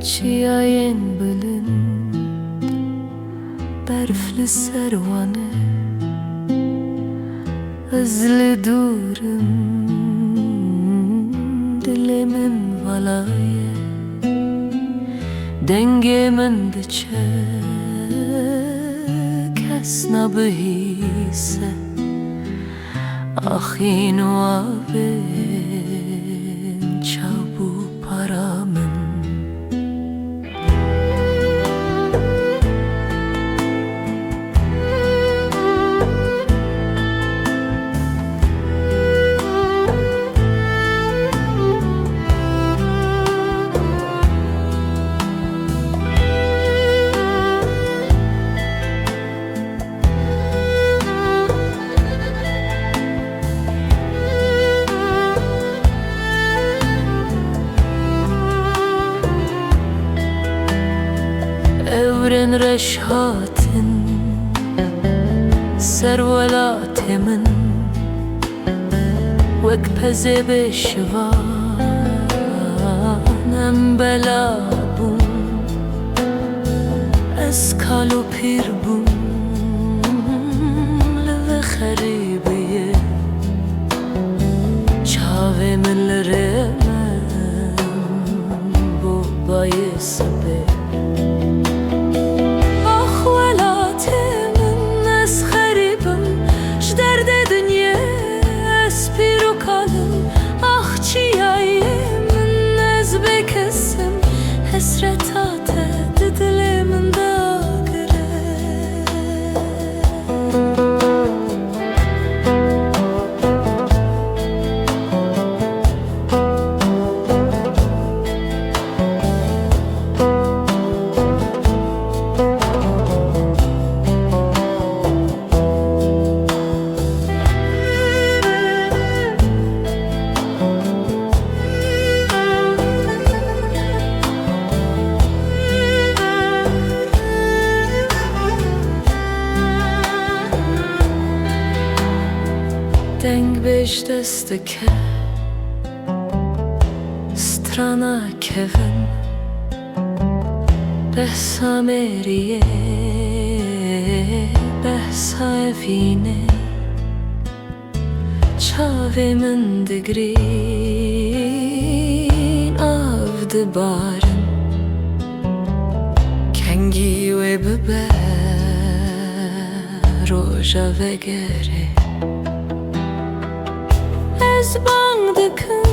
Çiğayên bilind berfli servanı hızlı durum dilimin valaye dengemin diçe kes nabihise ahin vabin çabu paramın evren reşhatin servelatimin vek peze beşvanem belabum eskalu pirbum leve kharibiye çavemin liremem bu bayısbe Esretate dilimin dağıre Deng beş destike strana kevin behsa meriye behsa evine çavemin digrin avdı barın kengi ve biber roja ve gere Ez bang de